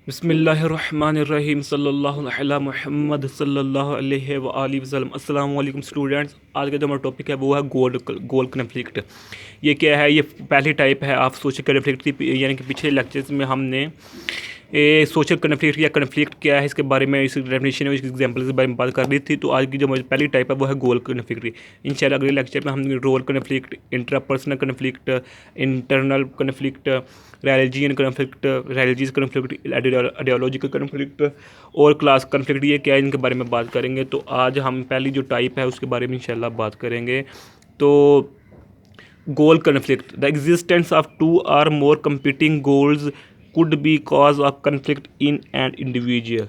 बिस्मिल्लाहिर्रहमानिर्रहीम सल्लल्लाहु अला मुहम्मद सल्लल्लाहु अलैहि व आलिहि वसल्लम। अस्सलाम वालेकुम स्टूडेंट्स। आज का जो हमारा टॉपिक है वो है गोल कन्फ्लिक्ट। ये क्या है? ये पहली टाइप है आप सोशल कन्फ्लिक्ट की, यानी कि पिछले लेक्चर्स में हमने सोशल कन्फ्लिक्ट या कन्फ्लिक्ट क्या है इसके बारे में, इस डेफिनेशन और इसके एग्जांपल्स के बारे में बात कर रही थी। तो आज की जो हमारी पहली टाइप है वो है गोल कन्फ्लिक्ट। इंशाल्लाह अगले लेक्चर में हम role conflict, intrapersonal conflict, internal conflict, religion conflict, religious conflict, ideological conflict और क्लास कन्फ्लिक्ट, ये क्या है इनके बारे में बात करेंगे। तो आज हम पहली जो टाइप है उसके बारे में इंशाल्लाह बात करेंगे। तो goal conflict, the existence of two or more competing goals could be cause of conflict in an individual.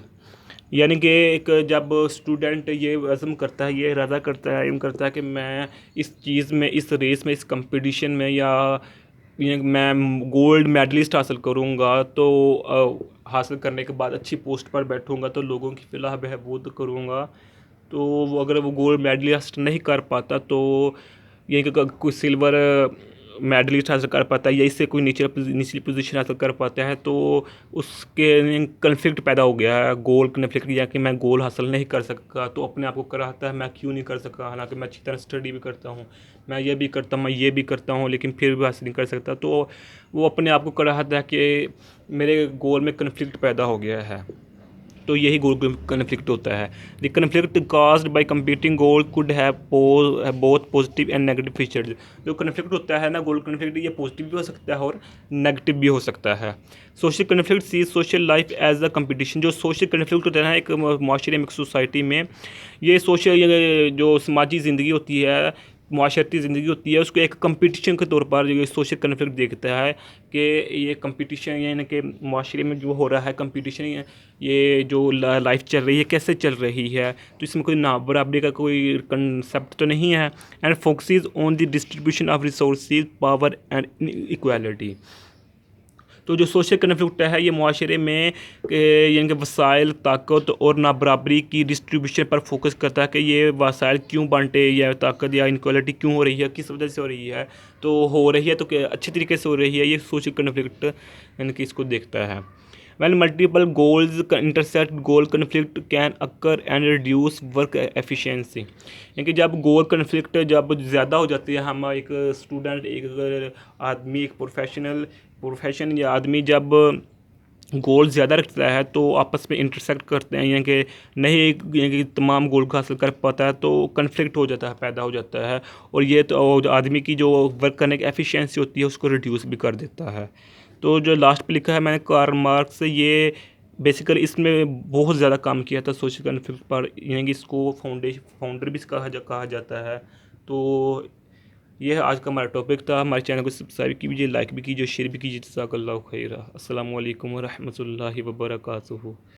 यानी कि एक जब स्टूडेंट ये अज़म करता है, ये इरादा करता है, एम करता है कि मैं इस चीज़ में, इस रेस में, इस कंपटीशन में या मैं गोल्ड मेडलिस्ट हासिल करूँगा, तो हासिल करने के बाद अच्छी पोस्ट पर बैठूँगा तो लोगों की फ़लाह बहबूद करूँगा। तो वो अगर वो गोल्ड मेडलिस्ट नहीं कर पाता तो ये कोई सिल्वर मेडलिस्ट हासिल कर पाता है या इससे कोई निचली पोजीशन हासिल कर पाता है, तो उसके कन्फ्लिक्ट पैदा हो गया है, गोल कन्फ्लिक्ट, या कि मैं गोल हासिल नहीं कर सका। तो अपने आप को कराता है मैं क्यों नहीं कर सका, हालांकि मैं अच्छी तरह स्टडी भी करता हूँ, मैं ये भी करता हूँ, मैं ये भी करता हूँ, लेकिन फिर भी हासिल नहीं कर सकता। तो वो अपने आप को कराता है कि मेरे गोल में कन्फ्लिक्ट पैदा हो गया है। तो यही गोल कन्फ्लिक्ट होता है। The conflict caused by competing goal could have both positive and negative features. जो कन्फ्लिक्ट होता है ना, गोल कन्फ्लिक्ट, ये पॉजिटिव भी हो सकता है और नेगेटिव भी हो सकता है। Social conflict see social life as a competition. जो सोशल कन्फ्लिक्ट होता है ना एक माशरे में, एक सोसाइटी में, ये सोशल जो समाजी ज़िंदगी होती है, माशरती ज़िंदगी होती है, उसको एक कंपटीशन के तौर पर ये सोशल कन्फ्लिक्ट देखता है कि ये कंपटीशन, यानी कि माशरे में जो हो रहा है कंपटीशन, ये जो लाइफ चल रही है कैसे चल रही है, तो इसमें कोई ना बराबरी का कोई कंसेप्ट तो नहीं है। And focuses on the distribution of resources, power and equality. तो जो सोशल कन्फ्लिक्ट है ये माशरे में यानी कि वसाइल, ताकत और नाबराबरी की डिस्ट्रीब्यूशन पर फोकस करता है कि ये वसाइल क्यों बांटे, या ताकत या इनक्वालिटी क्यों हो रही है, किस वजह से हो रही है। तो हो रही है तो अच्छे तरीके से हो रही है, ये सोशल कन्फ्लिक्ट यानी कि इसको देखता है। When multiple goals intersect, goal conflict can occur and reduce work efficiency। यानी कि जब गोल कन्फ्लिक्ट जब ज़्यादा हो जाती है, हम एक स्टूडेंट, एक आदमी, एक प्रोफेशन या आदमी जब गोल ज़्यादा रखता है तो आपस में इंटरसेक्ट करते हैं, यानी कि नहीं यानी कि तमाम गोल को हासिल कर पाता है, तो कन्फ्लिक्ट हो जाता है, पैदा हो जाता है। और ये तो आदमी की जो वर्क करने की एफिशिएंसी होती है उसको रिड्यूस भी कर देता है। तो जो लास्ट पे लिखा है मैंने कार्ल मार्क्स, ये बेसिकली इसमें बहुत ज़्यादा काम किया था सोशल कन्फ्लिक्ट पर, यानी कि इसको फाउंडर भी कहा जाता है। तो ये आज का हमारा टॉपिक था। हमारे चैनल को सब्सक्राइब कीजिए, लाइक भी कीजिए, शेयर भी कीजिए। जज़ाकल्लाहु खैरा। अस्सलामु अलैकुम व रहमतुल्लाहि व बरकातुहू।